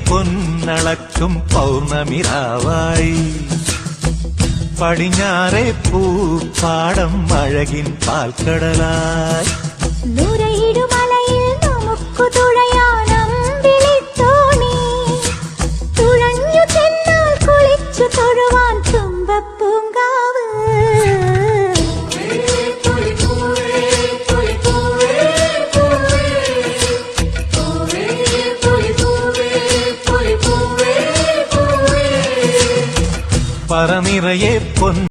പൊന്നളക്കും പൗർണമിരാവായി പടിഞ്ഞാറേ പൂപ്പാടം അഴകിൻ പാൽക്കടലായി നുരയിടുമലയിൽ നമുക്കു തുഴയാനം വിളിത്തോണി തുഴഞ്ഞു ചെന്നാൽ കുളിച്ചു തൊഴുവാൻ തുമ്പപ്പൂങ്കാവ് പറനിറയെ പൊൻ